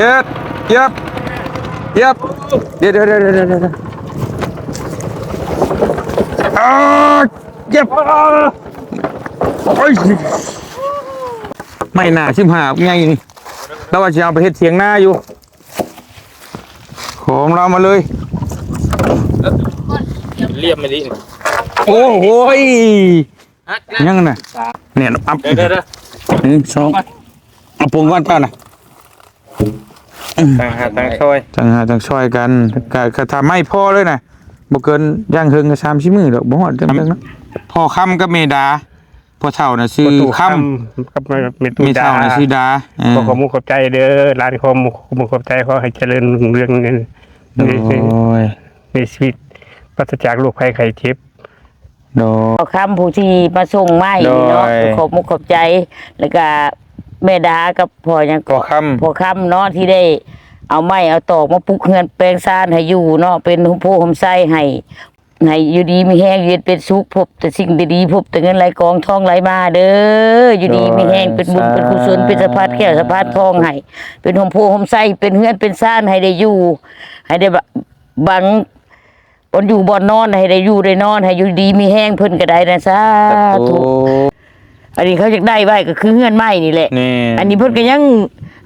เฮ็ดเย็บเย็บเดี๋ยวอ้าเย็บโอ้ยไม่น่าชิมหาไงนี่เราว่าจะเอาไปเฮ็ดเถียงหน้าอยู่ของเรามาเลยเรียบไม่ดีโอ้โหยังน่ะเนี่ยอัพเด้อสองเอาปรุงก่อนเจ้าน่ะต่างหาต่างช่วยต่างช่วยกันก็ทำไม่พอเลยนะบ่เกินย่างเฮิงกับ3-4มื้อดอกบ่ฮอดจังนะพอค่ำกับเมดาพอเฒ่าน่ะชื่อค่ำกับเมเฒ่าน่ะชื่อดาขอมุขอบใจเด้อร้านขอมุขอบใจขอให้เจริญรุ่งเรืองในชีวิตปราศจากโรคภัยไข้เจ็บคำผู้ที่มาส่งไม้เนาะขอบมุขขอบใจแล้วก็แม่ดากับพ่อยังก็พ่อคำเนาะที่ได้เอาไม้เอาตอกมาปลูกเฮือนแปลงซ่านให้อยู่เนาะเป็นผู้ห่มไส้ให้อยู่ดีมีแห้งยืนเป็นสุขพบแต่สิ่งดีๆพบแต่เงินไหลกองทองไหลมาเด้ออยู่ดีมีแห้งเป็นบุญเป็นกุศลเป็นสะพัดแก้วสะพัดทองให้เป็นห่มผู้ห่มไส้เป็นเฮือนเป็นซ่านให้ได้อยู่ให้ได้บังบนอยู่บนนอนให้ได้อยู่ได้นอนให้อยู่ดีมีแห้งเพิ่นก็ได้นะสาธุอันนี้เขาอยากได้ไว้ก็คือเฮือนไม้นี่แหละอันนี้เพิ่นก็ยัง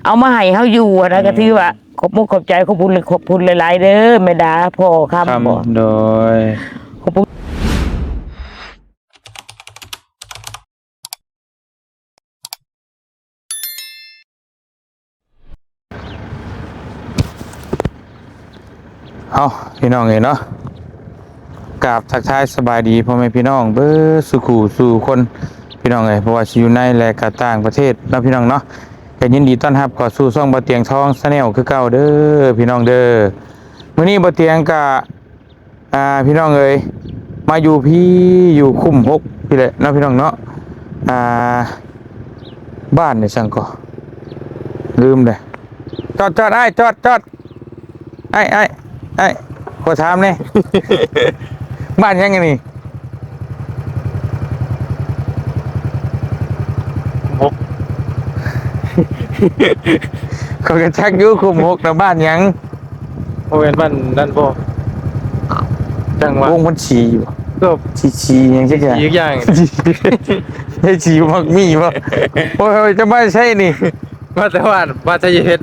เอามาให้เฮาอยู่นะก็ถือว่าขอบมุกขอบใจขอบคุณหลายๆเด้อแม่ดาพ่อคำบ่โดยขอบคุณเอาพี่น้องเนาะกราบทักทายสบายดีพ่อแม่พี่น้องเบ้อสุขสู่คนพี่น้องเพราะว่าอยู่ในและก็ต่างประเทศเนาะพี่น้องเนาะก็ยินดีต้อนรับเข้าสู่ช่องบ่เตียงทองชาแนลคือเก่าเด้อพี่น้องเด้อมื้อนี้บ่เตียงก็พี่น้องมาอยู่พี่อยู่คุ้ม6พี่แหละเนาะพี่น้องเนาะบ้านนี่ซั่นก็ลืมเลยจอดไอ้จอดไอ้ขอถามนี่บ้านยังไงนี่เขาก็ชักยุ่คุม6แล้วบ้านยังโอ้ยบ้านนั่นบ่จังหวะวงมันฉี่อยู่ก็ฉี่ยังใช่ไหมอีกอย่างให้ฉี่มักมีบ่โอ้ยจะไม่ใช่นี่ว่าแต่ว่าบ้านชัยเพชร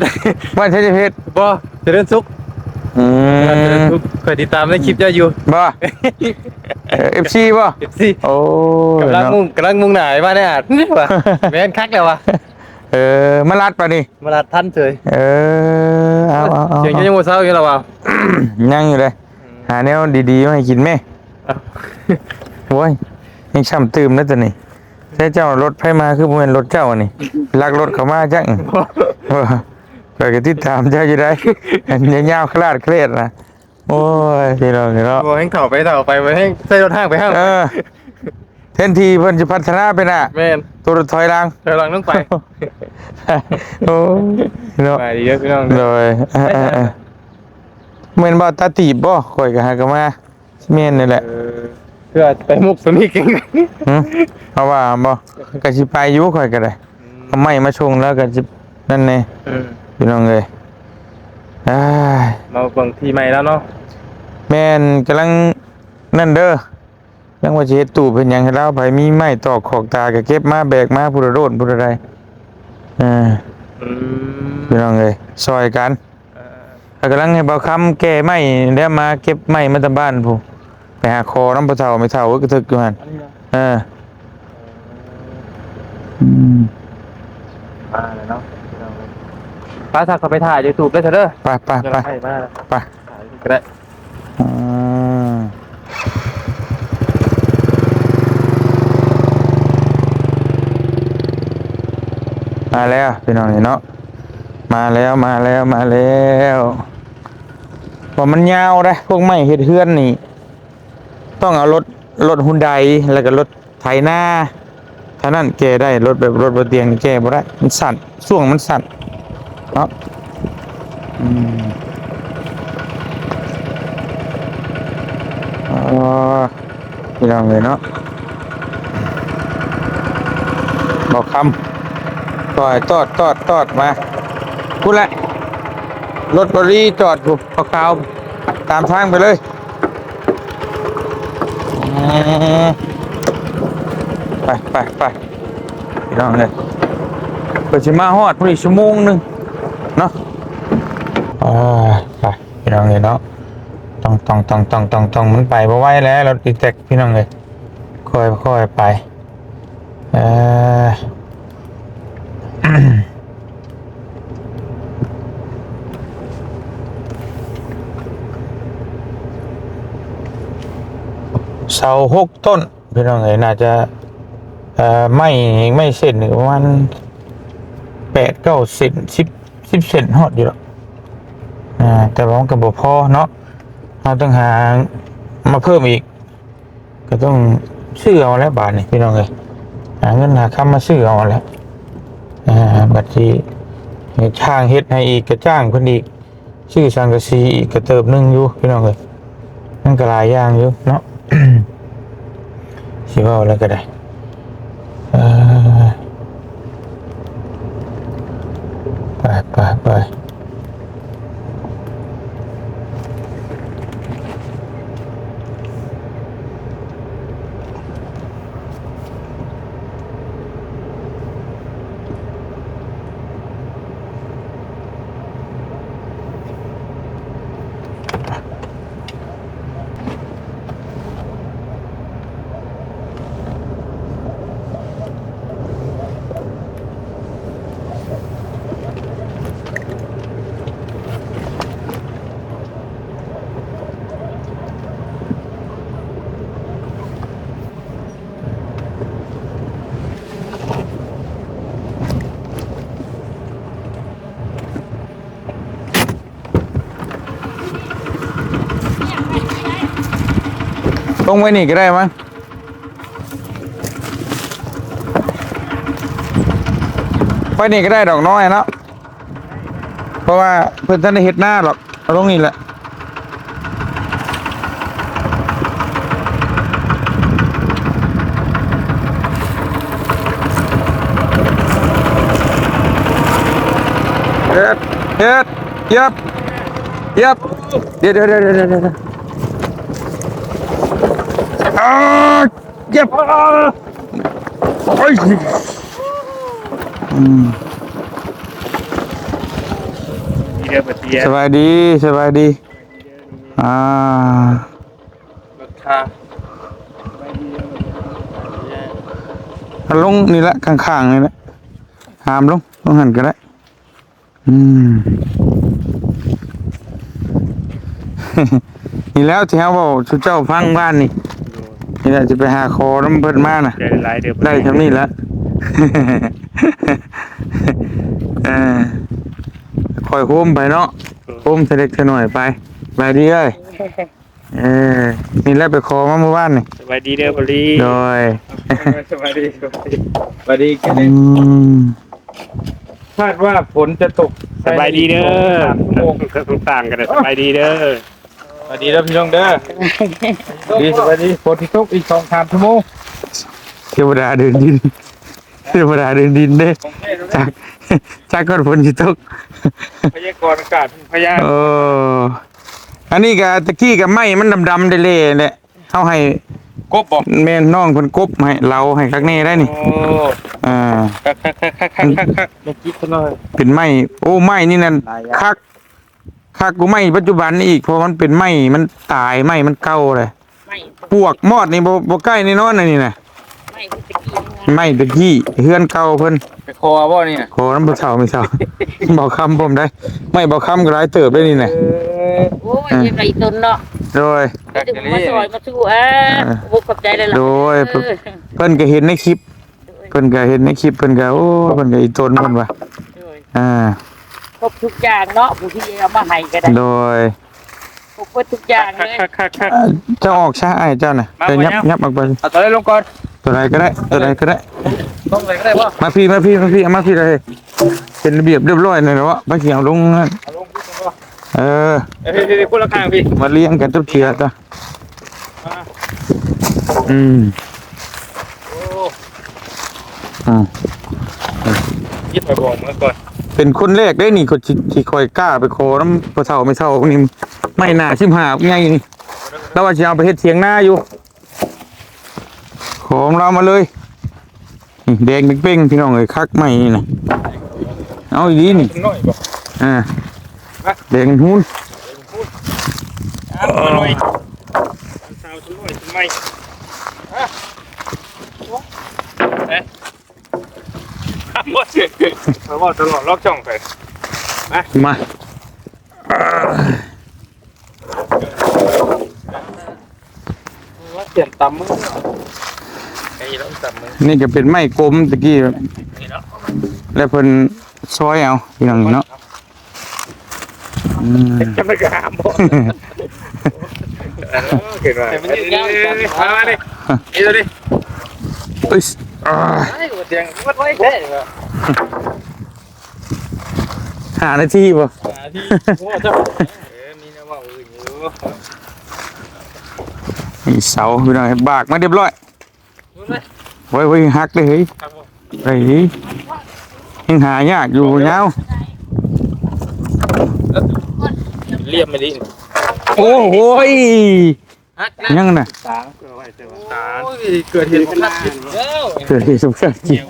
บ้านชัยเพชรบ่เจริญสุขเจริญสุขเคยติดตามในคลิปจะอยู่บ่FC บ่ FC โอ้กำลังมุ่งหน้าไปบ้านได้อาจว่ะแม่นคักแล้วว่ะมาลัดป่ะนี่มาลัดทันเฉยเอาเสียงยังโมเศร้าอยู่แล้วว่ะนั่งอยู่เลยหาแนวดีๆมาให้กินไหมโอ้ยยังช่ำตื่มนะตัวนี้ใช้เจ้ารถไฟมาคือเป็นรถเจ้านี่ลักรถเขามาจังไปกันที่ตามเจ้าอยู่ได้ยาวๆคลาดเครียดนะโอ้ยพี่น้องโอ้ยให้เถ่าไปให้ใส่รถห้างไปห้างเทนทีเพิ่นจะพัฒนาไปน่ะแม่นตัวถอยหลังต้องไปโอ้เนาะไปดีพี่น้องเลยเหมือนบ่ตาตีบบ่ข่อยก็หากันมาแม่นนี่แหละเพื่อไปมุกสนิทกันเพราะว่าบ่ก็สิไปอยู่ข่อยก็ได้ทำไมมาชงแล้วก็สินั่นแน่พี่น้องเอ้ยมาเบิ่งที่ใหม่แล้วเนาะแม่นกำลังนั่นเด้อยังว่าสิเฮ็ดตู้เป็นหยังให้เราไผมีไม้ตอกขอกตาก็เก็บมาแบกมาผู้ละโดนผู้ละใดพี่น้องเอ้ยซอยกันกำลังให้เบาคำแก้ไม้แล้วมาเก็บไม้มาตามบ้านผู้ไปหาคอน้ำปลาเท่าไม่เท่าก็ทึกอยู่หั่นมาแล้วเนาะป้าถ้าเขาไปถ่าย YouTube ได้เถอะเด้อไปก็ได้มาแล้วพี่น้องเนาะมาแล้วพอมันยาวเลยพวกไม้เฮ็ดเฮือนนี่ต้องเอารถฮุนไดแล้วก็รถไถนาถ้านั่นแกได้รถแบบรถบนเตียงแกบ่ได้มันสั่นช่วงมันสั่นเนาะพี่น้องเลยเนาะบอกคำตอดมาพูดละ รถบริจอดอยู่ขาวๆตามทางไปเลยไปพี่น้องเลยเปิดชิมาฮอดพอดีชั่วโมงหนึงเนาะไปพี่น้องเลยเนาะต้องมันไปบ่ไหวแล้วรถอีแท็กพี่น้องเลยค่อยไปเสา6 ต้นพี่น้องเอ๋ยน่าจะไม่เสร็จหนึ่งประมาณ8-9 เซน10 เซนฮอดอยู่หรอกแต่ว่ามันก็บ่พอเนาะเราต้องหามาเพิ่มอีกก็ต้องซื้อเอาแล้วบาทนี่พี่น้องเอ๋ยหาเงินหาคำมาซื้อเอาแล้วบัดที่ช่างเฮ็ดให้อีกก็จ้างเพิ่นอีกซื้อสังกะสีอีกก็เติบนึงอยู่พี่น้องเอ๋ยมันก็หลายอย่างอยู่เนาะ สิว่าแล้วก็ได้ไปลงไว้นี่ก็ได้มั้งไปนี่ก็ได้ดอกน้อยเนาะเพราะว่าเพิ่นท่านได้เฮ็ดหน้าหรอกเอาลงนี่แหละเฮ็ดเย็บเดี๋ยวเย็บโอ้ยสบายดีลงนี่แหละข้างๆนี่แหละหามลงหันก็ได้นี่แล้วที่เขาบอกชุดเจ้าพังบ้านนี่แหละจะไปหาคอน้ำเพิ่นมาน่ะได้ทำนี่แล้วคอยโค้มไปเนาะโค้มเล็กหน่อยไปดีเอ้ยนี่แหละไปคอมาเมื่อวานนี่สบายดีเด้อพอดีโดยสบายดีกันคาดว่าฝนจะตกสบายดีเด้อต่างกันสบายดีเด้อสวัสดีแล้วพี่น้องเด้อสวัสดีฝนที่ตกอีก2-3 ชั่วโมงเทวดาเดินดินเด้จากก่อนฝนที่ตกพยากรณ์อากาศพยาอันนี้ก็ตะกี้กับไม้มันดำๆเละๆแหละเอาให้กบบ่แม่น้องเพิ่นกบให้เราให้คักแน่ได้นี่คักเมื่อกี้เพิ่นว่าเป็นไม้โอ้ไม้นี่นั่นคักกูไม้ปัจจุบันนี่อีกเพราะมันเป็นไม้มันตายไม้มันเก่าเลยปวกมอดนี่บ่ใกล้นี่นอนนี่น่ะไม้ตะกี้เฮือนเก่าเพิ่นไปคอบ่นี่คอน้ำบ่เฒ่าไม่เฒ่าบ่คำผมได้ไม่บ่คำก็หลายเติบได้นี่น่ะโอ้ยยังไงต้นเนาะโดยมาซอยมาสู้บุกขอบใจเลยล่ะโดยเพิ่นก็เห็นในคลิปเพิ่นก็โอ้เพิ่นก็อีต้นเพิ่นว่าครบทุกอย่างเนาะผู้ที่เอามาให้ก็ได้โดยครบทุกอย่างเลยเจ้าออกช้าไอ้เจ้าน่ะจะยับออกไปเอาตัวไหนลงก่อนตัวไหนก็ได้ลงไหนก็ได้บ่มาพี่เอามาพี่เลยเป็นระเบียบเรียบร้อยเลยเนาะมาเขียวลงนั่นคนละข้างพี่มาเลี้ยงกันทุกเทียจ้ะยิบไปบอกเมื่อก่อนเป็น เป็นคนแรกได้นี่คนที่คอยกล้าไปขอน้ำพอเฒ่าไม่เฒ่านี่ไม่น่าชิมหาบไงนี่แล้วว่าจะเอาไปเฮ็ดเถียงหน้าอยู่ของเรามาเลยนี่แดงเป้งๆพี่น้องเอ้ยคักใหม่นี่นะเอาอีกนี่ น้อยบ่ แดงหุ้น มาหน่อยสาวสวยทำไมหมดเขาบอกตลอดล็อกช่องไป มา ว่าเปลี่ยนตำมือไอ้แล้วตำมือ นี่ก็เป็นไม้กลมตะกี้ นี่เนาะ แล้วเพิ่นซอยเอาพี่น้องเนาะ จะไม่กล้าบอกเกิดว่าแต่มันยืดยาวมาดินี่ดูดิ เอ้ย ไอ้หัวเตียงวัดไว้แค่เหรอ หานาทีป่ะ ที่โอ้เจ้ามีนะว่าอื่นอยู่ นี่เสาพี่น้องบากมาเรียบร้อย ดูเลย ไว้หักเลยเฮ้ย ครับผม เฮ้ยยังหายากอยู่ยาว เรียบไม่ดี โอ้โหย ฮัก ยังน่ะ ตาตาเกิดเหตุการณ์แล้ว เกิดที่สงสารจริง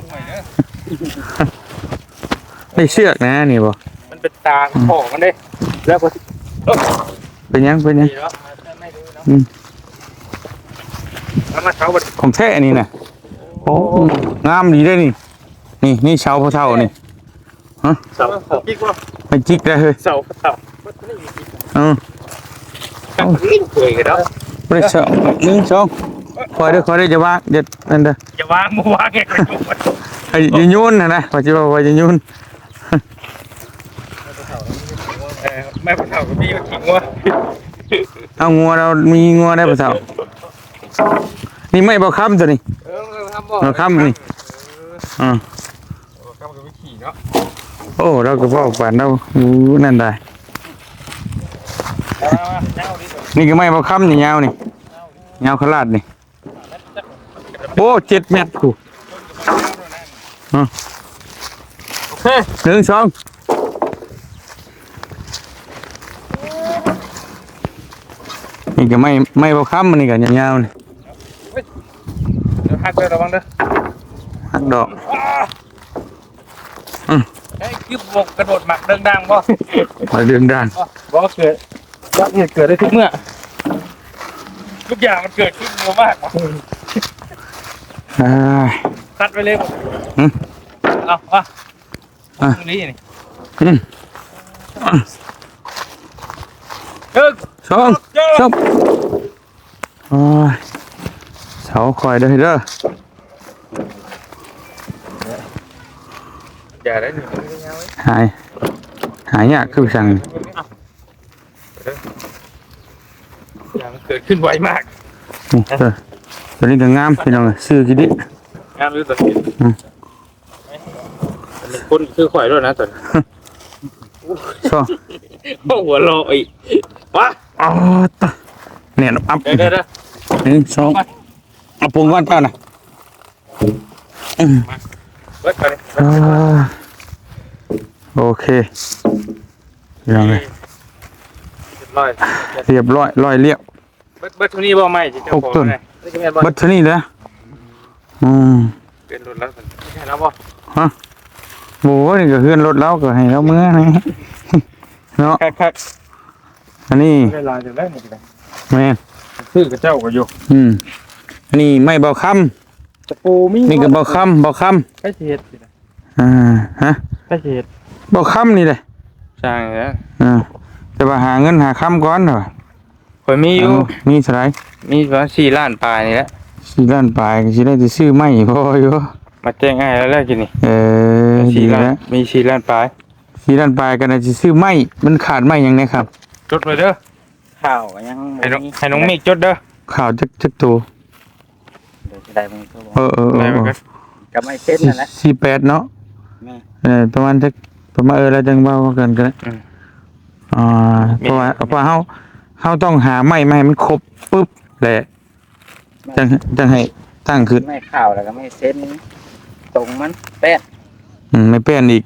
ไม่เชือกนะนี่บ่ มันเป็นตาของมันได้แล้วก็ เป็นยัง ไม่รู้เนาะแล้วมาเช้าวัน ของแท้นี่น่ะโอ้งามดีได้นี่นี่เสาพอเท่านี่ เสากิ๊กว่า ไม่จิกได้เฮ้ย เสา เคยกันแล้ว ไม่ได้เสาหนึ่งสองคอยได้จะว่าเด็ดนั่นเด้อ อย่าวางมือวางแกกระจุก ไอ้ยืนยุ่นนะว่าจะว่ายืนยุ่น แม่ผู้เฒ่ากับพี่ก็ทิ้งว่า เอางัวเรามีงัวได้ปะเท่านี่ไม่บอกคำตัวนี้ ทำบ่ บอกคำนี่อ่า ทำกับวิธีเนาะ โอ้เราก็บอกป่านเรานั่นได้นี่ก็ไม่บอกคำนี่ยาวนี่ยาวขลาดนี่โอ้7 เมตรกู โอเค หนึ่งสองนี่ก็ไม่บอกคำมันนี่ก็ยาวๆนี่ เดี๋ยวหักเลยระวังเด้อ หักดอก ไอ้คือบกกระโดดหมักเดิงดังบ่ มาเรื่องด้าน บ่เกิดยักษ์เหตุเกิดได้ทุกเมื่อทุกอย่างมันเกิดขึ้นเร็วมาก อ่า คัดไปเลย อืม เอาตรงนี้นี่ อืม สองสามโอ้ยเสาคอยเด้อเด้อ อย่าได้หนึ่ง หายากคือสั่ง อย่างเกิดขึ้นไวมาก นี่ตัวนี้ก็งามพี่น้องซื้อกี่ดิ งามหรือตัวนี้คนคือข่อยด้วยนะตัวนี้ สอง หัวโลอีกวะ อ๋อตะเนี่ยอัพ เดี๋ยว หนึ่งสองเอาปรุงก่อนเจ้าน่ะ เบิดไปเลย อ่าโอเคยังไง ร้อย เรียบร้อยเรียบ เบิดทุนี้บ่ไม่จะเจ้าของไง เบัดเท่านี้แล้วเป็นรถแล้วใช่แล้วบ่ โอ้ยนี่ก็เฮือนรถแล้วก็ให้เราเมื่อนะเนาะ คัก อันนี้ เวลาจะได้หมดเลย แม่น ซื้อกับเจ้าก็อยู่ อันนี้ไม่เบาค ตะปูมี ำนี่ก็เบาคำ ใกล้เฮ็ด ฮะ ใกล้เฮ็ด เบาคำนี่เลย ช่างนะ แต่ว่าหาเงินหาคำก่อนเหรอ ข่อยมีอยู่ มีเท่าไหร มีว่า4 ล้านปลายนี่แหละ 4 ล้านปลายก็สิได้จะซื้อไม่พออยู่ มาแจ้งให้แล้วแหละกินนี่ ดี 4 ล้าน แล้ว มี4 ล้านปลาย 4 ล้านปลายก็น่าจะซื้อไม่มันขาดไม่ยังไงครับ จดไว้เด้อ ข้าวก็ยัง ให้น้องมิกจดเด้อ ข่าวจักตัว เดี๋ยวจะได้มึงก็บอก ได้มันก็ ก็ไม่เส้นนั่นแหละ 48เนาะ แม่ ประมาณแล้วจังเบากันก็ได้เพราะว่าเฮาต้องหาไม้มาให้มันครบปึ๊บแหละจังให้ตั้งขึ้น ไม่ข้าวแล้วก็ไม่เส้นตรงมันแป้น ไม่แป้นอีก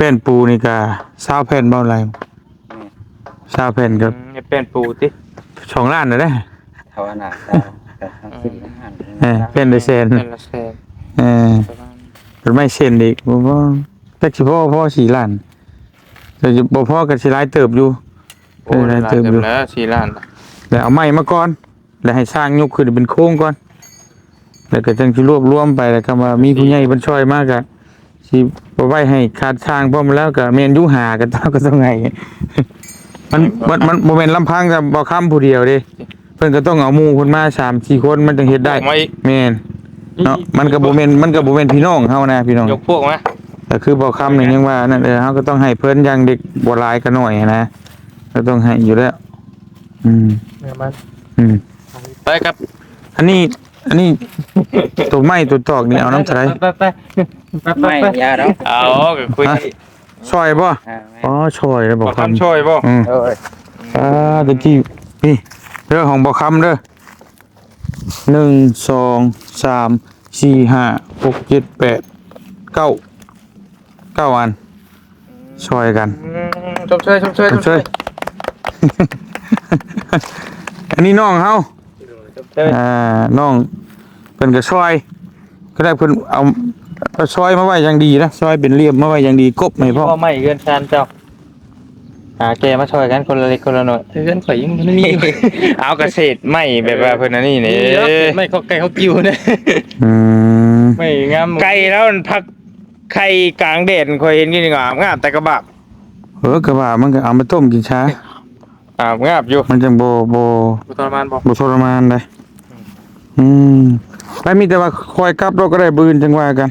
เป็นปูนี่ก็20แผ่นบ่ไร20แผ่นก็ เป็นปูติ 2 ล้านน่ะเด้อ เท่านั้นแต่ทางสิบล้าน เป็นได้แสน เป็นละแสน เออเป็นไม่เซ็นอีกบ่พอจักสิพอ4 ล้านแต่บ่พอก็สิหลายเติบอยู่ โอ้หลายเติมแล้ว4 ล้าน แล้วเอาไม้มาก่อน แล้วให้สร้างยกขึ้นเป็นโครงก่อน แล้วก็จังสิรวบรวมไปแล้วก็มามีผู้ใหญ่เพิ่นช่วยมากก็สิบ่ไว้ให้ขาดสร้างพร้อมแล้วก็แม่นอยู่หาก็ต้องให้ มันบ่แม่นลำพังกับบ่ค้ำผู้เดียวเด้เพิ่นก็ต้องเอาหมู่เพิ่นมา3-4 คนมันจึงเฮ็ดได้ มาอีก แม่นเนาะมันก็บ่แม่นพี่น้องเฮานะพี่น้อง ยกพวกมา แต่คือบ่ค้ำนี่ยังว่านั่นเฮาก็ต้องให้เพิ่นอย่างเด็กบ่หลายก็น้อยนะก็ต้องให้อยู่แล้วอืม มัน อืม ไปครับ อันนี้ ตัวไม้ตัวตอกนี่เอาน้ำใส่ ไม่ยาดอก เอาก็คุย ซอยบ่อ๋อซอยแล้ว บ่ บ่ คำ คำ ช่วยบ่ อืม เอ้ย ตะกี้นี่เรื่องของบ่คำเด้อ1 2 3 4 5 6 7 8 9อันซอยกัน ชมเชย ช่วย อันนี้น้องเฮาน้องเพิ่นก็ซอยก็ได้เพิ่นเอาซอยมาไว้อย่างดีนะซอยเป็นเรียบมาไว้อย่างดีกบให้พ่อ พ่อไม่เอื้อนชานเจ้าแกมาช่วยกันคนละเล็กคนละน้อยเอื้อนข่อยยังไม่มีเอาเกษตรไม่แบบว่าเพิ่นอันนี้นี่ไม่เขาไก่เขากิ้วเนี่ย อืม ไม่งามไก่แล้วมันพักไข่กลางแดดข่อยเห็นนี่งามแต่กระบะ ก็ว่ามันก็เอามาต้มกินช้า งามอยู่ มันจังบ่ ทรมานบ่ ทรมานได้ไปมีแต่ว่าคอยกลับเราก็ได้บืนจังว่ากัน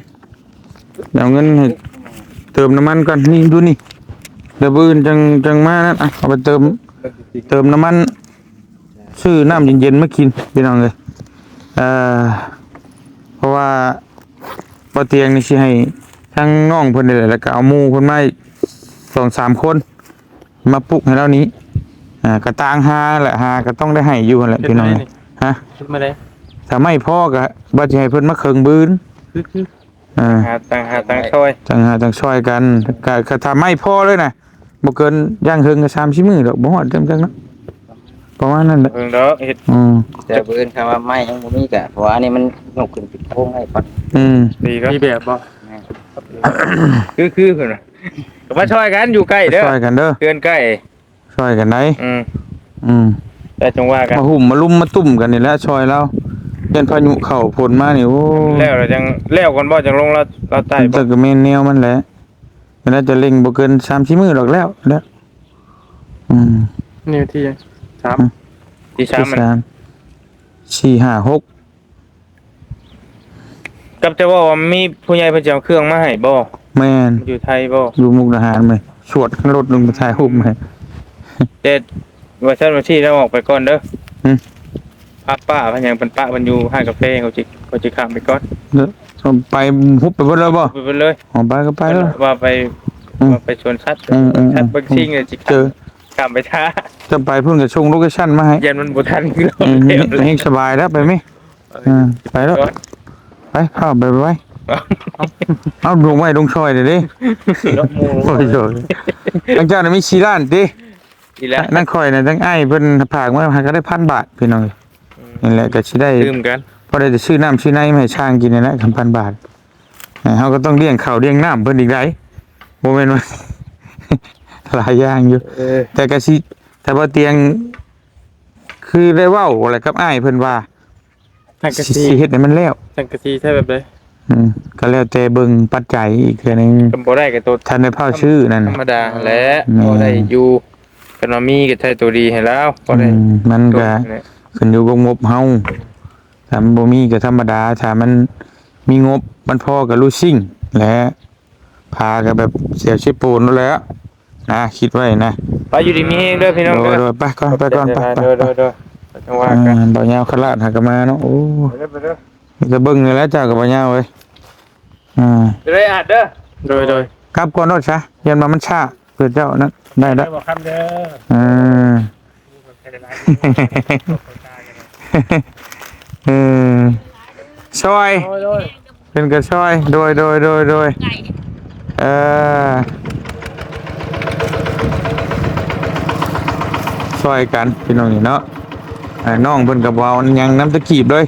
เดี๋ยวเงินให้เติมน้ำมันก่อนนี่ดูนี่เดี๋ยวบืนจังมานั่นเอาไปเติมน้ำมันซื้อน้ำเย็นๆมากินพี่น้องเลยเพราะว่าบ่เตียงนี่สิให้ทั้งน้องเพิ่นนี่แหละแล้วก็เอาหมู่เพิ่นมาอีก 2-3 คนมาปลุกให้เรานี้กระตางหาแหละหาก็ต้องได้ให้อยู่นั่นแหละพี่น้องฮะ ขึ้นมาได้ ถ้าไม่พอก็บ่สิให้เพิ่นมาเคิงบืน คือ หา ตังช่วย จังช่วยกันก็ถ้าไม่พอเลยนะบ่เกินย่างเฮิงก็30มื้อดอกบ่ฮอดจังเนาะประมาณนั้นแหละ เพิ่งเด้อเฮ็ด แต่เบิ่นคำว่าไม่ยังบ่มีกะเพราะว่าอันนี้มันยกขึ้นปิดโค้งให้ก่อน ดีครับมีแบบบ่คือเพิ่นน่ะก็มาช่วยกันอยู่ใกล้เด้อ ช่วยกันเด้อ เพื่อนใกล้ ช่วยกันได้ อืมแต่จงว่ากัน มาหุ่มมาลุ่มมาตุ่มกันนี่แหละช่วยเราเย็นพายุเข้าฝนมานี่โอ้ แล้วเราจังแล้วก่อนบ่จังลงเราใต้บ่ แต่ก็แม่นแนวมันแหละมันน่าจะเร่งบ่เกิน30มื้อดอกแล้วนี่ที่3ที่3มัน 4 5 6 กับจะว่ามีผู้ใหญ่เพิ่นจะเอาเครื่องมาให้บ่ แม่น อยู่ไทยบ่ อยู่มุกดาหารมั้ยสวดขึ้นรถลงไปถ่ายรูปมั้ย แต่ว่าซั่นว่าที่เราออกไปก่อนเด้อป้าเพิ่นยังเพิ่นป้าเพิ่นอยู่ห้างกาแฟเขาจิข้ามไปก่อน ไปฮุบไปเบิดแล้วบ่ ไปเลย ออกไปก็ไปแล้ว ว่าไปชวนชัดชัดเบิ่งซิ่งเลยจิ เจอ ข้ามไปช้า จะไปเพิ่นก็ส่งโลเคชั่นมาให้ ยันมันบ่ทันคือเรา ให้สบายแล้วไปมั้ยไปแล้วไปเข้าไปไว้เอาลงไว้ลงซอยเด้ดิโอ้ยโยหลังจากนั้นมี4ล้านติ อีแล้ว นั่นข่อยน่ะทั้งอ้ายเพิ่นฝากมาให้ก็ได้1,000 บาทพี่น้องนี่แหละก็สิได้ ลืมกัน พอได้จะซื้อน้ำซื้อในมาให้ช่างกินนี่แหละ1,000 บาทเฮาก็ต้องเลี้ยงข้าวเลี้ยงน้ำเพิ่นอีกได้บ่แม่นว่า หลายอย่างอยู่แต่ก็สิแต่บ่เตียงคือได้เว้าอะไรกับอ้ายเพิ่นว่า สังกะ สิ สี เฮ็ดให้มันแล้ว สังกะสีใช่แบบใด ก็แล้วแต่เบิ่งปัจจัยอีกเทื่อนึง ก็บ่ได้กับตัว ท่านได้เผาชื่อนั่น ธรรมดาแหละบ่ได้อยู่กันว่ามีก็ใช้ตัวดีให้แล้วบ่ได้ มันก็ขึ้นอยู่กับงบเฮาถ้ามันบ่มีก็ธรรมดาถ้ามันมีงบมันพอก็รู้ซิ่งและพาก็แบบเสียชิปูนนั่นแหละนะคิดไว้นะ ไปอยู่ดีมีเฮงเด้อพี่น้องเด้อ โดยไปก่อนไป เด้อจังว่ากัน บ่ยาวขลาดหากมาเนาะโอ้ ไปเด้อ จะเบิ่งนี่แหล้วเจ้าก็บ่ยาวเว้ยจะได้อัดเด้อโดย กลับก่อนโนดซะยันมามันช้าเพื่อเจ้านะได้แล้ว บอกคำเด้อ ช่วยเป็นกระช่วยโดยเออ ซอยกันพี่น้องนี่เนาะน้องเพิ่นก็บ่เอายังน้ำตะกีบเลย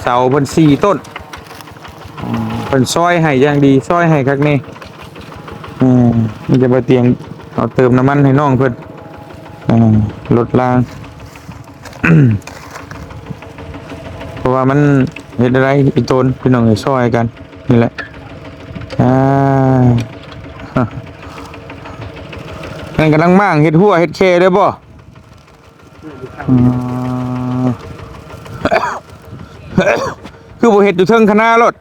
เสาเพิ่น4ต้นเพิ่นซอยให้อย่างดีซอยให้คักนี่มันจะบ่เตียงเอาเติมน้ำมันให้น้องเพิ่นลดราง เพราะว่ามันเฮ็ดอะไรอีตนพี่น้องซอยกันนี่แหละนั่นกำลังมั่างเฮ็ดหัวเฮ็ดเคเด้อบ่คือบ่เฮ็ดอยู่เทิงคณะรถ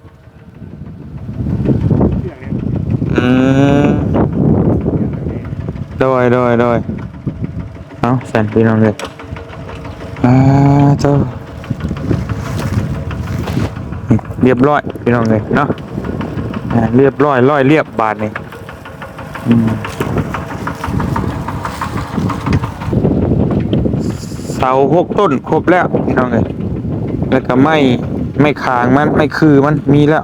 โดยเอาแสนพี่น้องเลยเจ้าเรียบร้อยพี่น้องเลยเนาะเรียบร้อยเรียบบาทนี่เสา6 ต้นครบแล้วพี่น้องเลยแล้วก็ไม่คางมันไม่คือมันมีแล้ว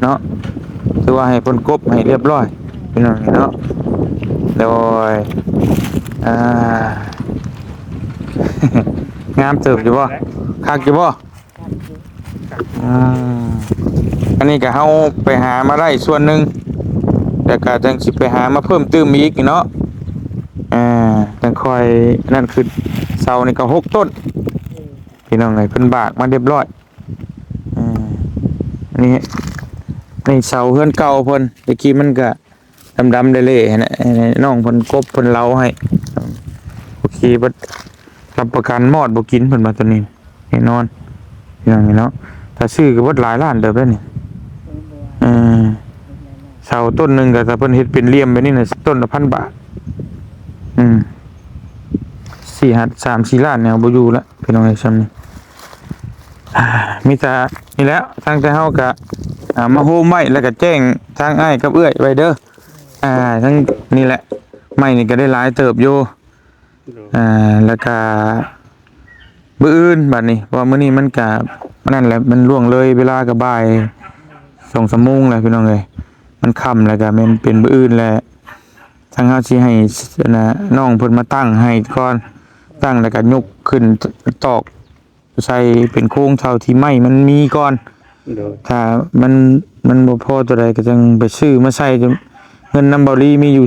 เนาะถือว่าให้พ้นกบให้เรียบร้อยพี่น้องเนาะโดยงามเติบอยู่บ่คักอยู่บ่อันนี้ก็เฮาไปหามาได้ส่วนหนึ่งแต่ก็จังสิไปหามาเพิ่มเติมอีกเนาะจังคอยนั่นคือเสานี่ก็6 ต้นพี่น้องเอ้ยเพิ่นบากมาเรียบร้อยอันนี้ในเสาเฮือนเก่าเพิ่นตะกี้มันก็ดำๆเละๆนะน้องเพิ่นกบเพิ่นเล้าให้โอเคบัดรับประกันมอดบ่กินเพิ่นมาตัวนี้แน่นอนพี่น้องเนาะถ้าซื้อก็บ่หลายล้านเด้อเด้อนี่เสาต้นนึงก็ถ้าเพิ่นเฮ็ดเป็นเหลี่ยมแบบนี้น่ะต้นละ1,000 บาท3-4 ล้านเนี่ยบ่อยู่แล้วพี่น้องไอ้ซ้ำนี่มีแต่นี่แหล้วทางแต่เฮาก็มาโฮมไว้แล้วก็แจ้งทางอ้ายกับเอื้อยไว้เด้อทั้งนี่แหละไม้นี่ก็ได้หลายเติบอยู่แล้วก็มื้ออื่นบัดนี้เพราะมื้อนี้มันก็นั่นแหละมันล่วงเลยเวลาก็บ่าย2-3 โมงแล้วพี่น้องเอ้ยมันค่ำแล้วก็มันเป็นมื้ออื่นแล้วทางเฮาสิให้น้องเพิ่นมาตั้งให้ก่อนตั้งแล้วก็ยกขึ้นตอกใส่เป็นโครงเท่าที่ไม้มันมีก่อนถ้ามันบ่พอตัวใดก็จังไปซื้อมาใส่จนเงินนำเบาลีมีอยู่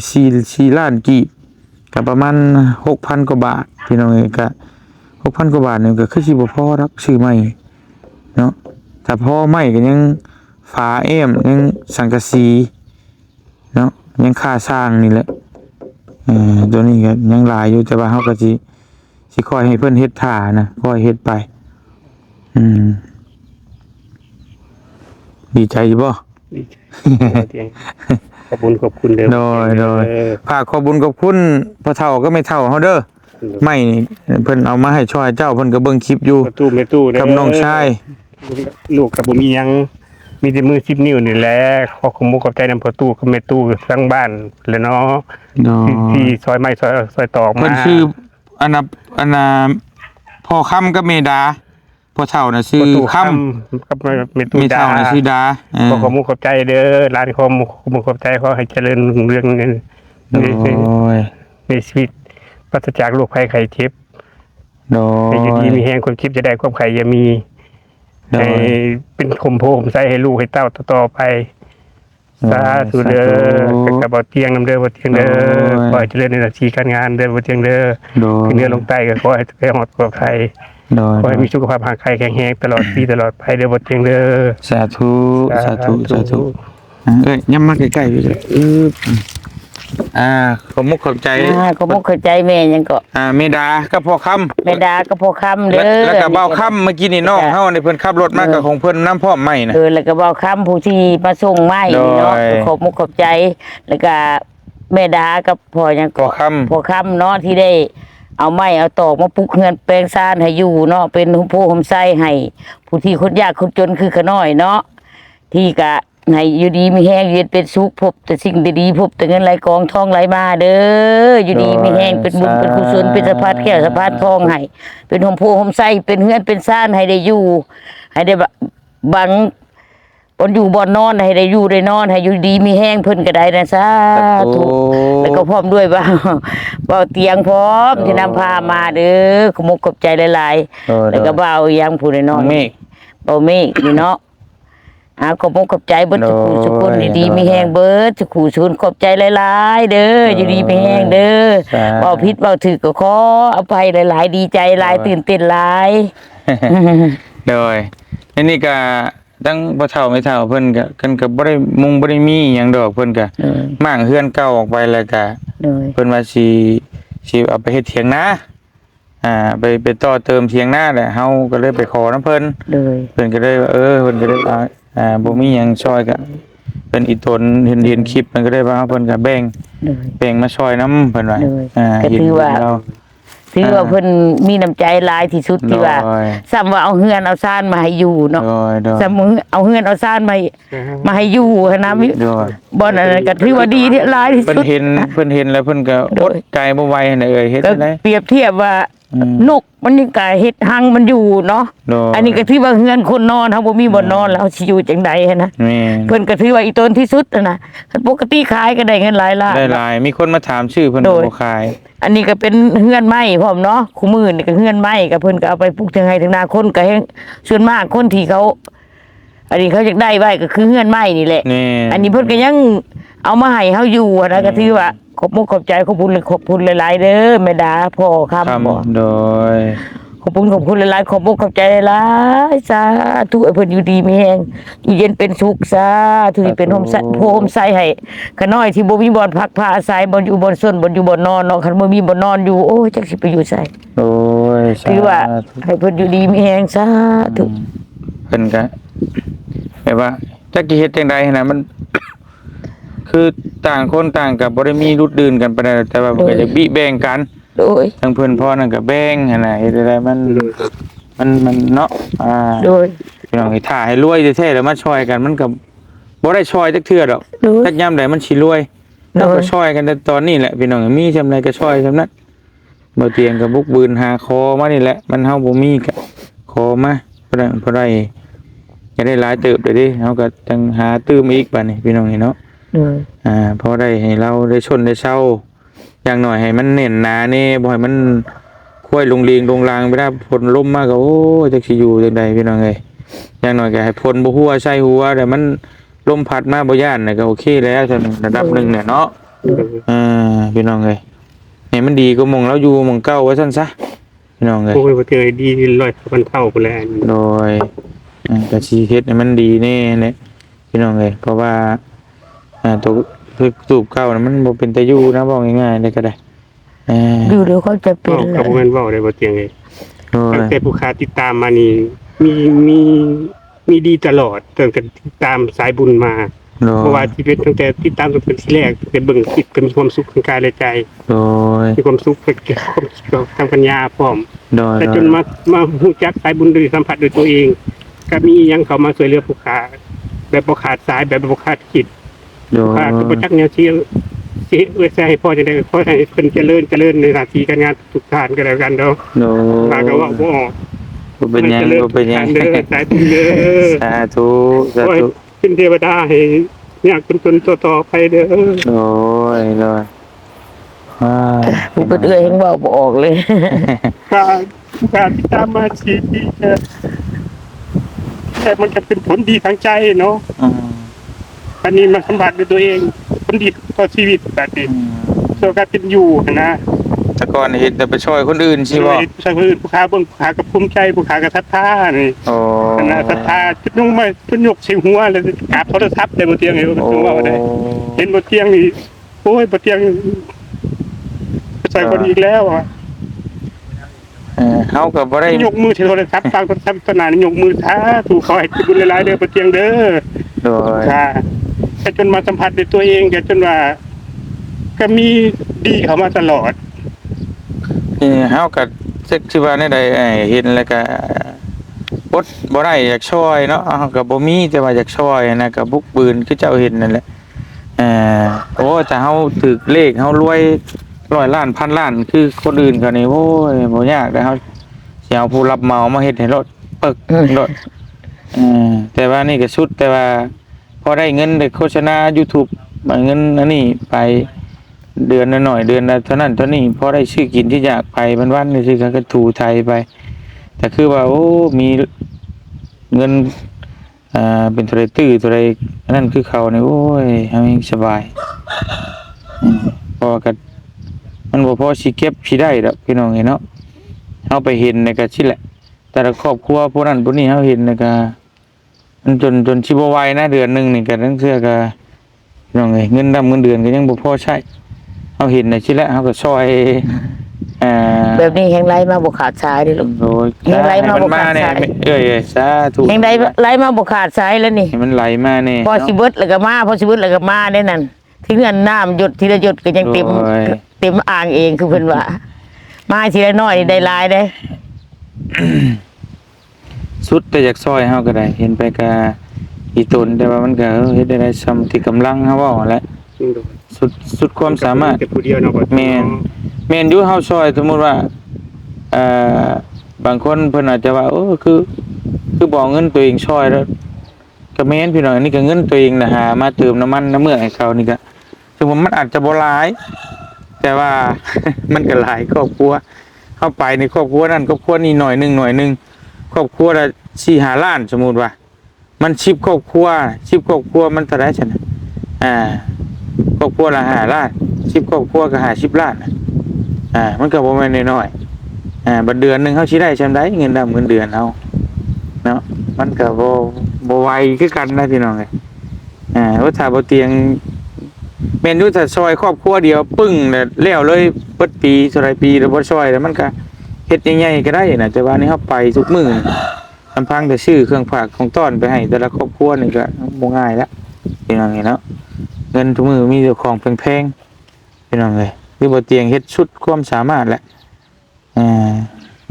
4 ล้านกีบก็ประมาณ 6,000 กว่าบาทพี่น้องเอ้ยก็ 6,000 กว่าบาทนี่ก็คือสิบ่พอดอกซื้อใหม่เนาะถ้าพอใหม่ก็ยังฝาแอมยังสังกะสีเนาะยังค่าสร้างนี่แหละตัวนี้ก็ยังหลายอยู่แต่ว่าเฮาก็สิคอยให้เพิ่นเฮ็ดท่านะคอยเฮ็ดไปดีใจอยู่บ่ดีใจขอบคุณเด้อโดยฝากขอบคุณขอบคุณพ่อเฒ่าก็ไม่เฒ่าเฮาเด้อไม่เพิ่นเอามาให้ช่วยเจ้าเพิ่นก็เบิ่งคลิปอยู่แม่ตู้กับน้องชายลูกก็บ่มีหยังมีแต่มือ10 นิ้วนี่แหละขอขอบใจนำพ่อตู้กับแม่ตู้ทั้งบ้านแหละเนาะที่ซอยไม้ซอยตอกมาเพิ่นชื่ออันน่ะพ่อค่ำกับเมดาพ่อเฒ่าน่ะชื่อค่ำกับเมตู้ดาน่ะชื่อดาขอขอบใจเด้อหลานขอบใจขอให้เจริญรุ่งเรืองในชีวิตปราศจากโรคภัยไข้เจ็บให้อยู่ดีมีแรงความคิดจะได้ความไข้อย่ามีให้เป็นคมโพผมใส่ให้ลูกให้เต้าต่อไปสาธุเด้อกับบ่เตียงนำเด้อบ่เตียงเด้อขอให้เจริญในหน้าที่การงานเด้อบ่เตียงเด้อขึ้นเหนือลงใต้ก็ขอให้ไปฮอดปลอดภัยขอให้มีสุขภาพร่างกายแข็งแรงตลอดปีตลอดไปเด้อบ่เตียงเด้อสาธุเอ้ยย้ำมาใกล้ๆพี่ขอบมุกขอบใจขอบมุกขอบใจแม่ยังก็เมดาก็พอค่ำเมดาก็พอค่ำเด้อแล้วก็เบาค่ำเมื่อกี้นี่น้องเฮาในเพิ่นขับรถมากับของเพิ่นน้ำพร้อมใหม่นะแล้วก็เบาค่ำผู้ที่มาส่งไม้เนาะขอบมุกขอบใจแล้วก็เมดากับพอยังก็พอค่ำเนาะที่ได้เอาไม้เอาตอกมาปลูกเฮือนแปลงซ่านให้อยู่เนาะเป็นผู้ห่มไส้ให้ผู้ที่คนยากคนจนคือขน้อยเนาะที่กะให้อยู่ดีมีแห้งเย็นเป็นสุขพบแต่สิ่งดีๆพบแต่เงินไหลกองทองไหลมาเด้ออยู่ดีมีแห้งเป็นบุญเป็นกุศลเป็นสะพานแก้วสะพานทองให้เป็นห่มโพห่มไส้เป็นเฮือนเป็นซ่านให้ได้อยู่ให้ได้บังบนอยู่บนนอนให้ได้อยู่ได้นอนให้อยู่ดีมีแห้งเพิ่นก็ได้นะสาธุแล้วก็ ก็พร้อมด้วยว่าเว้าเตียงพร้อมที่นำพามาเด้อขอมุกขอบใจหลายๆแล้วก็เว้าอีหยังผู้น้อย เมฆ ๆเว้าเมฆนี่เนาะขอมุกขอบใจเบิดทุกผู้ทุกคน โดย ดีๆมีแฮงเบิดทุกผู้ทุกคนขอบใจหลายๆเด้ออยู่ดีมีแฮงเด้อ สาธุ เว้าผิดเว้าถูกก็ขออภัยหลายๆดีใจหลายตื่นเต้นหลาย โดยอันนี้ก็ตั้งบ่เฒ่าไม่เฒ่าเพิ่นก็เพิ่นก็บ่ได้บ่ได้มีหยังดอกเพิ่นก็มั่างเฮือนเก่าออกไปแล้วก็ โดย เพิ่นว่าสิเอาไปเฮ็ดเถียงนาไปต่อเติมเถียงนาแหละเฮาก็เลยไปขอนํเพิ่น โดย เพิ่นก็เลยว่าเพิ่นก็เลยว่าบ่มีหยังช่วยก็เป็นอีตนเห็นคลิปมันก็เลยว่าเพิ่นก็แบ่ง โดย มาช่วยนํเพิ่นว่า โดยก็ เห็น ถือว่า เรา ถือว่าเพิ่นมีน้ำใจหลายที่สุดที่ว่า โดย ซ้ำว่าเอาเฮือนเอาซ่านมาให้อยู่เนาะ โดย ซ้ำเอาเฮือนเอาซ่านมาให้อยู่หั้นนะมิ โดย บ่นั่นนะก็ถือว่าดีที่หลายที่ เพิ่น สุด เห็นแล้วเพิ่นก็ โด อย ดใจบ่ไหวหั่นน่ะเฮ็ด ก็ จังได๋ เปรียบเทียบว่า นกมันยังก็เฮ็ดหังมันอยู่เนาะ โดย อันนี้ก็ถือว่าเฮือนคนนอนเฮาบ่มีบ่อนนอนแล้วเฮาสิอยู่จังใดหั้นนะ แม่น เพิ่นก็ถือว่าอีตนที่สุดนะปกติขายก็ได้เงินหลายล้าน ได้หลายมีคนมาถามชื่อเพิ่น โดย บ่ขาย อันนี้ก็เป็นเฮือนไม้พร้อมเนาะคู่มือนี่ก็เฮือนไม้ก็เพิ่นก็เอาไปปลูกถึงให้ถึงนาคนก็ให้ส่วนมากคนที่เขา อันนี้เขาอยากได้ไว้ก็คือเฮือนไม้นี่แหละ นี่ อันนี้เพิ่นก็ยังเอามาให้เฮาอยู่อะนะก็ถือว่าขอบมุกขอบใจขอบคุณหลายๆเด้อแม่ดาพ่อคำบ่ โดย ขอบคุณหลายๆขอบมุกขอบใจหลายๆสาธุให้เพิ่นอยู่ดีมีแฮงอยู่เย็นเป็นสุขสาธุให้เป็นโฮมไซให้ขน้อยที่บ่มีบ่อนพักผ้าอาศัยบ่อยู่บ่อนส้นบ่อยู่บ่อนนอนเนาะคันบ่มีบ่อนนอนอยู่โอ้ยจักสิไปอยู่ไส โอ้ยส ถือว่า ธุ ให้เพิ่นอยู่ดีมีแฮงสาธุ เพิ่นก็แบบว่าจักสิเฮ็ดจังใดนะมัน คือต่างคนต่างก็บ่ได้มีรุดดื่นกันปานใดแต่ว่ามันก็จะบิแบ่งกัน โดย ทั้งเพิ่นพ่อนั่นก็แบ่งหั่นน่ะเฮ็ดได้มันเนาะโดย พี่น้องให้ท่าให้รวยแท้ๆแล้วมาช่วยกันมันก็บ่ได้ช่วยจักเทื่อดอก โดย จักยามใดมันสิรวย โดย เราก็ช่วยกันแต่ตอนนี้แหละพี่น้องมีจำไรก็ช่วยจำนั้นบ่เตียงกับบุกบืนหาคอมานี่แหละมันเฮาบ่มีก็ขอมาบ่ได้จะได้หลายเติบเลยดิเฮาก็จังหาตื้มอีกบัดนี้พี่น้องนี่เนาะ โดย พอได้ให้เราได้ชนได้เช่าอย่างหน่อยให้มันเน้นหนาแน่บ่ให้มันค่อยลงเลียงลงรางไปได้ฝนลมมาก็โอ้ยจักสิอยู่จังใดพี่น้องเอ้ยอย่างหน่อยก็ให้ฝนบ่หัวใส่หัวแต่มันลมพัดมาบ่ย่านน่ะก็โอเคแล้วจนระดับหนึงเนี่ยเนาะพี่น้องเอ้ยให้มันดีก็มองเราอยู่มองเก่าว่าซั่นซะพี่น้องเอ้ย โอ้ยบ่เจอดี100,000เท่าพุ่นแหละ โดยก็สิเฮ็ดให้มันดีแน่แหละพี่น้องเอ้ยเพราะว่าตัวสูบเก่าน่ะมันบ่เป็นตาอยู่นะบอกง่ายๆเลยก็ได้อยู่เดี๋ยวเขาจะเป็น ก็บ่แม่นเว้าได้บ่เตียงเลย โดย ตั้งแต่ผู้ค้าติดตามมานี่มีดีตลอดตั้งแต่ติดตามสายบุญมา โดย เพราะว่าชีวิตตั้งแต่ติดตามตั้งแต่ที่แรกแต่เบิ่งคลิปก็มีความสุขทางกายและใจ โดย มีความสุขเก็บความคิดทางปัญญาพร้อม โดย แต่จนมาฮู้จักสายบุญโดยสัมผัสโดยตัวเอง ก็มีอิหยังเข้ามาช่วยเหลือผู้ค้าแบบบ่ขาดสายแบบบ่ขาดคิด โดย ผู้ค้าก็บ่จักแนวที่เอื้อแซ่ให้พ่อจะได้ขอให้เพิ่นเจริญในหน้าที่การงานทุกทานก็แล้วกันเด้อ โดย ข้าก็ว่าบ่ออก บ่เป็นหยังบ่เป็นหยัง เด้อสายบุญเด้อ สาธุสา โอ้ย ธุ เป็นเทวดาให้อยากเป็นคนต่อไปเด้อ โดยโดยผู้เป็นเอื้อยยังเว้าบ่ออกเลย การที่ตามมาชีดีแต่มันจะเป็นผลดีทางใจเนาะอันนี้มันสัมผัสด้วยตัวเองผลดีต่อชีวิตแบบนี้ส่วนการเป็นอยู่นะ แต่ก่อนเห็นแต่ไปช่วยคนอื่นสิบ่ ใช่คนอื่นผู้ค้าเบิ่งผู้ค้ากับภูมิใจผู้ค้ากับศรัทธานี่ โอ้ นะศรัทธาจุดนุ่งมาจุดยกเสียงหัวแล้วกราบโทรศัพท์ได้บ่เตียงไงก็ว่าได้เห็นบ่เตียงนี่โอ้ยบ่เตียงใส่คนอีกแล้วอ่ะ เฮาก็บ่ได้ ยกมือถือโทรศัพท์ฟังโทรศัพท์ขนาดยกมือท้าถูกเขาให้บุญหลายๆเด้อบ่เตียงเด้อ โดย ค่ะแต่จนมาสัมผัสด้วยตัวเองแต่จนว่าก็มีดีเข้ามาตลอด เฮาก็สึกสิว่าในใดเห็นแล้วก็อดบ่ได้อยากช่วยเนาะเฮาก็บ่มีแต่ว่าอยากช่วยนะก็บุกบืนคือเจ้าเห็นนั่นแหละโอ้แต่เฮาถึกเลขเฮารวย100ล้านพันล้านคือคนอื่นเขานี่โอ้ยบ่ยากแต่เฮาสิเอาผู้รับเหมามาเฮ็ดให้รถปึกรถแต่ว่านี่ก็สุดแต่ว่าพอได้เงินได้โฆษณา YouTube เงินอันนี้ไป เดือนละหน่อยเดือนละเท่านั้นเท่านี้พอได้ซื้อกินที่อยากไปวันๆนี่สิก็ถูไทยไปแต่คือว่าโอ้มีเงินเป็นตัวใดตื้อตัวใดนั่นคือเขาเนี่ยโอ้ยทำให้สบายพอกันมันบ่พอสิเก็บสิได้ดอกพี่น้องเนาะเฮาไปเห็นในก็สิแหละแต่ละครอบครัวพวกนั้นพวกนี้เฮาเห็นในก็มันจนสิบ่ไหวนะเดือนหนึงนี่ก็ทั้งเทื่อก็พี่น้องเอ้ยเงินเงินเดือนก็ยังบ่พอใช้เฮาเห็นในสิแหละเฮาก็ซอยแบบนี้แห่งไรมาบ่ขาดสายเด้ลูก โอ้ย แห่งไหลมาบ่ขาด เนี่ย สาย เอ้ยสาธุ แห่งไรมาบ่ขาดสายแล้วนี่ ให้มันไหลมาแน่ พอสิเบิดแล้วก็มาพอสิเบิดแล้วก็มาได้นั่นถึงอันน้ำหยดทีละหยดก็ยังเต็ม โอ้ย เต็มอ่างเองคือเพิ่นว่า มาทีละน้อยนี่ได้หลายเด้ สุดแต่อยากซอยเฮาก็ได้ เห็นไปก็อีตนแต่ว่ามันก็เฮ็ดได้ซ้ำที่กำลังเฮาเว้าแหละสุดความสามารถ แต่ผู้เดียวเนาะบ่ แม่นอยู่เฮาซอยสมมุติว่าเอ่อบางคนเพิ่นอาจจะว่าคือบ่เอาเงินตัวเองซอยแล้วก็แม่นพี่น้องอันนี้ก็เงินตัวเองน่ะหามาเติมน้ำมันน้ำเมือกให้เขานี่ก็ถึงว่ามันอาจจะบ่หลาย แต่ว่า มันก็หลายครอบครัวเข้าไปในครอบครัวนั้นครอบครัวนี้หน่อยหนึงครอบครัวละ4-5 ล้านสมมุติว่ามัน10ครอบครัวมันเท่าไหร่ซั่นน่ะครอบครัวละ5 ล้าน10ครอบครัวก็50 ล้านมันก็บ่แม่นน้อยๆบัดเดือนหนึงเฮาสิได้ซำใดเงินเงินเดือนเฮาเนาะมันก็บ่ไหวคือกันนะพี่น้องเอ้ยว่าถ้าบ่เตียงแม่นอยู่ถ้าซอยครอบครัวเดียวปึ้งแล้วเลยเบิดปีเท่าไรปีแล้วบ่ซอยแล้วมันก็เฮ็ดใหญ่ๆก็ได้น่ะแต่ว่านี่เฮาไปทุกมื้อลำพังแต่ซื้อเครื่องฝากของต้อนไปให้แต่ละครอบครัวนี่ก็บ่ง่ายแล้วพี่น้องเอ้ยเนาะเงินทุกมื้อมีแต่ของแพงๆพี่น้องเอ้ยคือบ่เตียงเฮ็ดสุดความสามารถแหละ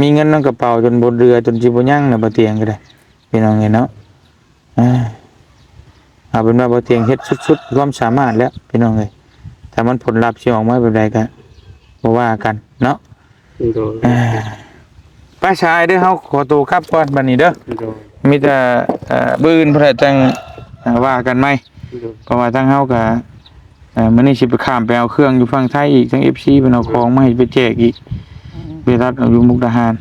มีเงินในกระเป๋าจนบ่เรือจนสิบ่ยังน่ะบ่เตียงก็ได้พี่น้องเอ้ยเนาะเอาเป็นว่าบ่เตียงเฮ็ดสุดๆความสามารถแล้วพี่น้องเอ้ยถ้ามันผลลัพธ์สิออกมาแบบใดก็บ่ว่ากันเนาะป้าชายเด้อเฮาขอตัวกลับก่อนบัดนี้เด้อมีแต่มื้ออื่นเพิ่นจังว่ากันใหม่เพราะว่าทางเฮาก็มื้อนี้สิไปข้ามไปเอาเครื่องอยู่ฝั่งไทยอีกทาง FC เพิ่นเอาของมาให้ไปแจกอีกไปรับเอาอยู่มุกดาหาร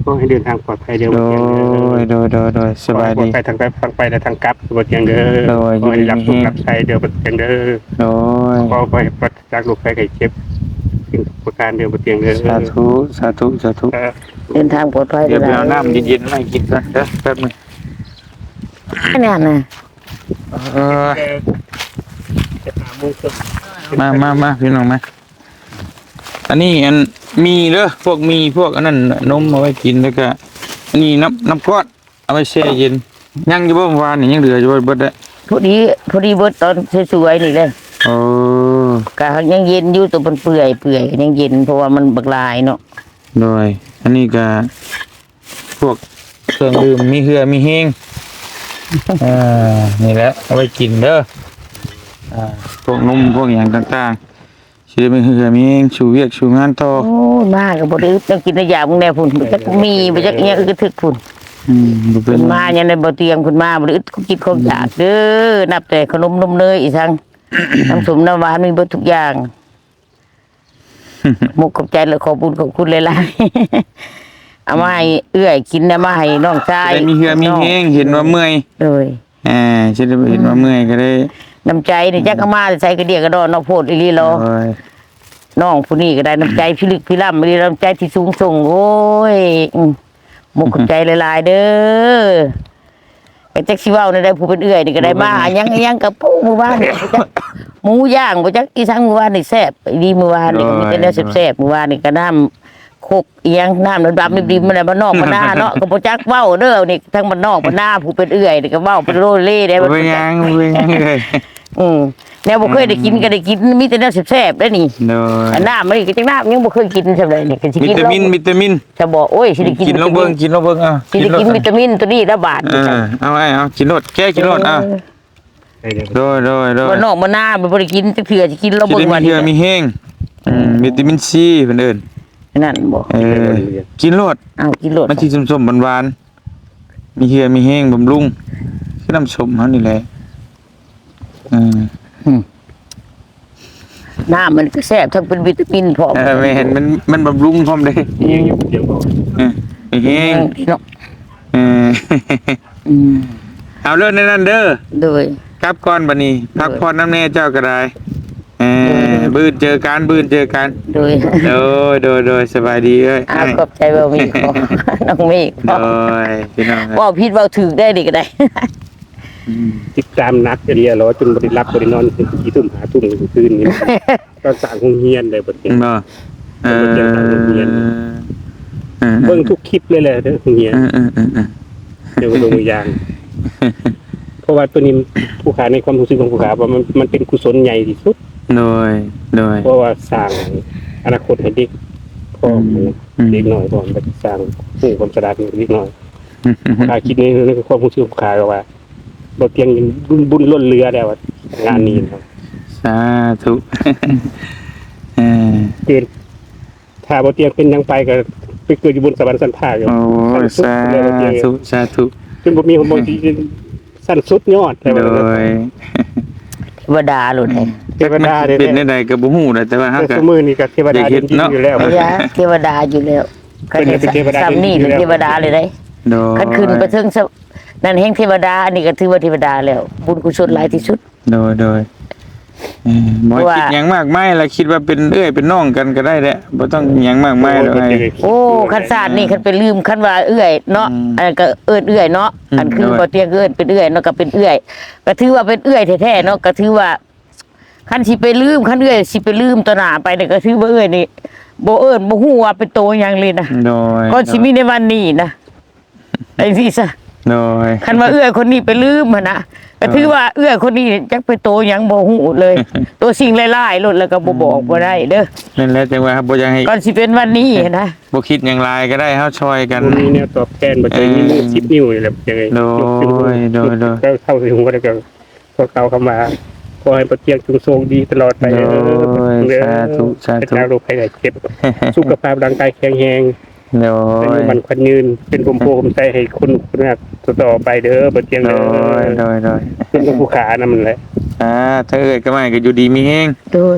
ก็ให้เดินทางปลอดภัยเด้อ โดยสบายดี ไปทางไปทางไปและทางกลับบ่เตียงเด้อ โดย ขอให้รับสุขรับใจเด้อบ่เตียงเด้อ โดย ขอให้ปราศจากโรคภัยไข้เจ็บสิ่งทุกประการเด้อบ่เตียงเด้อ สาธุ เดินทางปลอดภัย เดี๋ยวไปเอาน้ำเย็นๆมาให้กินกันเด้อแป๊บนึง นั่นน่ะ จะหามือเพิ่ม มาพี่น้องมาอันนี้อันมีเด้อพวกมีพวกอันนั้นนมเอาไว้กินแล้วก็อันนี้น้ำก้อนเอาไว้แช่เย็นยังอยู่บ่เมื่อวานนี่ยังเหลืออยู่บ่เบิดได้ พอดีเบิดตอนสวยๆนี่เลย โอ้ ก็ยังเย็นอยู่ตัวมันเปื่อยก็ยังเย็นเพราะว่ามันบักลายเนาะ โดยอันนี้ก็พวกเครื่องดื่มมีเหือมีแห้งนี่แหละเอาไว้กินเด้อพวกนมพวกอย่างต่างๆสิได้มีเหือมีแห้งสู่เวียกสู่งานต่อ โอ้มากก็บ่ได้ต้องกินยามึงแน่พุ่นบ่จักมีบ่จักอิหยังอึดทึกพุ่น บ่เป็ เพิ่ น นมาอย่างในบ่เตียงเพิ่นมาบ่ได้อึดกินของอยากเด้อนับแต่ขนมนมเนยอีสัง น้ำส้มน้ำหวานมีเบิดทุกอย่างมุกขอบใจและขอบคุณหลายๆเอามาให้เอื้อยกินนะมาให้น้องชาย ได้มีเหือมีแห้งเห็นว่าเมื่อย เลย สิได้เห็นว่าเมื่อยก็ได้ น้ำใจนี่จักเอามาใส่กระเดียกระดอนเนาะโพดอีหลีโล โอ้ย น้องผู้นี้ก็ได้น้ำใจพิลึกพิล่ำมีน้ำใจที่สูงส่งโอ้ยมุกขอบใจหลายๆเด้อไอ้แจ็คสิเว้านี่ได้ผู้เป็นเอื้อยนี่ก็ได้มายังกับปูหมู่บ้านนี่บ่จักหมูย่างบ่จักอีสังหมู่บ้านนี่แซ่บอีดีหมู่บ้านนี่ก็มีแต่แนวแซ่บๆหมู่บ้านนี่ก็น้ำโคกอีหยังน้ำดำๆดิบๆมันน่ะบ้านนอกบ้านนาเนาะก็บ่จักเว้าเด้อนี่ทั้งบ้านนอกบ้านนาผู้เป็นเอื้อยนี่ก็เว้าเป็นโลเล่ได้ บ่เป็นหยังเลย แนวบ่เคยได้กินก็ได้กินมีแต่แนวแซ่บๆได้นี่ โดย อันน้ำมันนี่ก็จังน้ำยังบ่เคยกินซำใดนี่ก็สิ วิ กิน ตามิน จะบอกโอ้ยสิได้กิน กินลองเบิ่งเอา สิได้กินวิตามินตัวนี้ละบาทนี่จ้ะ เอาไว้เอากินรสแก้กินรสเอา ไปเด้อ โดย บ่นอกบ่นาบ่ได้กินจักเทื่อสิกินแล้ว สิ เบิ่ง ได้ ว่า มีเหือมีแห้งวิตามินซีเพิ่นเอิ้น นั่นบ่ กินรส เอากินโลด มันสิส้มๆหวานๆมีเหือมีแห้งบำรุงคือน้ำส้มเฮานี่แหละ น้ำมันก็แซ่บทั้งเป็นวิตามินพร้อม ไม่เห็นมันบำรุงพร้อมเลย ยังอยู่เดี๋ยวบอก เฮง พี่น้อง เออ อืม เอาเรื่องนั้นเด้อ โดย กลับก่อนบัดนี้พักผ่อนน้ำแน่เจ้าก็ได้บื้นเจอกันบื้นเจอกัน โดย โดยสบายดีเอ้ย อาขอบใจเบามีขอน้องเมฆ โดยพี่น้อง ว่าพิษว่าถึกได้ดีก็ได้ ติดตามนักเรียรอจนบริรับบรินอนกี่ทุ่มหาทุ่มคืนนี้ก็สั่งคงเฮียนเลยบทเรียน บ่ เบิ่งทุกคลิปเลยแหละคงเฮียนเดี๋ยวลงมือยางเพราะว่าตัวนี้ผู้ขาในความรู้สึกของผู้ขาว่ามันเป็นกุศลใหญ่ที่สุด โดย เพราะว่าสร้างอนาคตให้เด็กพ่อเด็กหน่อยพ่อมันสร้างผู้ความสะอาดเด็กหน่อยขาคิดในความรู้สึกของขาว่าเราเตียงบุญล้นเรือแล้วงานนี้ครับ สาธุ เกิดถ้าบ่เตียงเป็นยังไปก็ไปเกิดอยู่บนสวรรค์สันทาอยู่ โอ้ยสาธุ จนบ่มีคนบ่ที่สั้นสุดยอดแต่ โด ว่าย เทวดาหลุดให้ เทวดาได้ เป็นได้ก็บ่ฮู้แต่ว่าเฮา แต่ ก็ สมือนี่ก็เทวดาอยู่แล้ว พญาเทวดาอยู่แล้ว เป็นเทวดา ซ้ำนี่เป็นเทวดาเลยได้ โดย คันขึ้นไปถึงนั่นแห่งเทวดาอันนี้ก็ถือว่าเทวดาแล้ว บุญกุศลหลายที่สุด โดยบ่คิดหยังมากมายละคิดว่าเป็นเอ้ยเป็นน้องกันก็ได้แหละบ่ต้องหยังมากมายดอกไอ้ โอ้คันศาสตร์นี่คันไปลืมคันว่าเอื้อยเนาะอันนั้นก็เอื้อยเนาะอันคือบ่เตียงเอื้อยเป็นเอื้อยเนาะก็เป็นเอื้อยก็ถือว่าเป็นเอื้อยแท้ๆเนาะก็ถือว่าคันสิไปลืมคันเอื้อยสิไปลืมต่อหน้าไปเนี่ยก็ถือว่าเอื้อยนี่บ่เอิ้นบ่ฮู้ว่าเป็นโตหยังเลยนะ โดย ก็สิมีในวันนี้นะไอ้ที่ซะ โดย คันว่าเอื้อยคนนี้ไปลืมหั่นนะก็ถือว่าเอื้อยคนนี้จักไปโตหยังบ่ฮู้เลย ตัวสิ่งหลายๆลดแล้วก็บ่บอกบ่ได้เด้อ นั่นแหละจังว่าบ่อยากให้ ก่อนสิเป็นวันนี้นะ บ่คิดหยังหลายก็ได้เฮาช่วยกัน มีแนวตอบแทนบ่ใจมีมือ10นิ้วนี่แหละจังไงก็เข้าถึงหัวแล้วก็พวกเขาเข้ามาขอให้ประเตียงจงโชคดีตลอดไปสาธุโรคภัยไข้เจ็บสุขภาพร่างกายแข็งแรง โด เป็น ย มันควันยืนเป็นผมโพผมใจให้คุณนักต่อไปเด้อบ่เตียง โด เด้อย เป็นผู้ขานั่นมันแหละ ถ้าเอ้ยก็ไม่ก็อยู่ดีมีแฮง โดย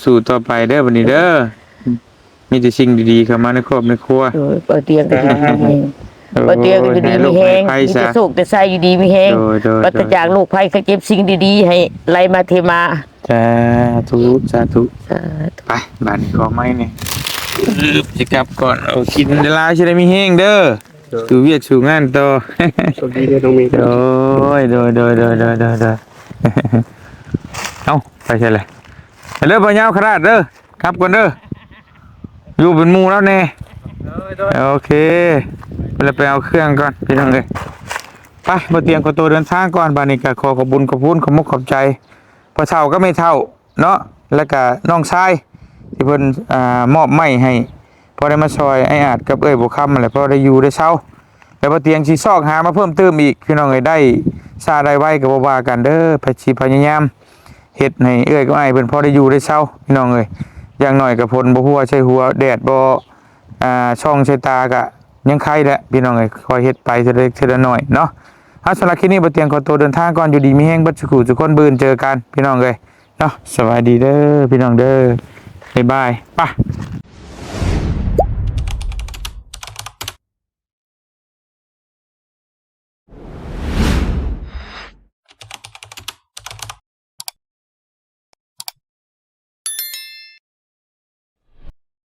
สู้ๆต่อไปเด้อบัดนี้เด้อมีแต่สิ่งดีๆเข้ามาในครอบในครัว โดยบ่เตียงก็อยู่ดีมีแฮงบ่เตียงก็อยู่ดีมีแฮงมีแต่สุขแต่ใส่อยู่ดีมีแฮงปัสจากโรคภัยไข้เจ็บสิ่งดีๆให้ไหลมาเทมา สาธุไปบ้านขอไม้นี่จะกลับก่อนเอากินเวลาสิได้มีแฮงเด้อสู่เวียกสู่งานต่อ โชคดีเด้อน้องมี โดยเอาไปใช่เลยไปเด้อพ่อยาวขนาดเด้อครับก่อนเด้ออยู่เป็นหมู่แล้วแน่โอเคไปเอาเครื่องก่อนพี่น้องเอ้ยไปบ่เตียงขอตัวเดินทางก่อนบาดนี้ก็ขอบคุณขอบมุกขอบใจพ่อเฒ่าก็ไม่เฒ่าเนาะแล้วก็น้องชายที่เพิ่นมอบไม้ให้พอได้มาซอยไอ้อาจกับเอ้ยบ่คำนั่นแหละพอได้อยู่ได้เช้า แล้วพอเตียงชีซอกหามาเพิ่มเติมอีกพี่น้องเอ้ยได้ซาได้ไว้กับว่ากันเด้อพยายามเฮ็ดให้เอ้ยก็อ้ายเพิ่นพอได้อยู่ได้เช้าพี่น้องเอ้ยอย่างน้อยก็ผลบ่ฮู้ว่าใช่หัวแดดบ่ช่องใช้ตาก็ยังไข้แหละพี่น้องเอ้ยคอยเฮ็ดไปทีละเล็กทีละน้อยเนาะสำหรับคลิปนี้บ่เตียงขอตัวเดินทางก่อนอยู่ดีมีแฮงบัดทุกคนบื้นเจอกันพี่น้องเอ้ยเนาะสวัสดีเด้อพี่น้องเด้อบ๊ายบายไป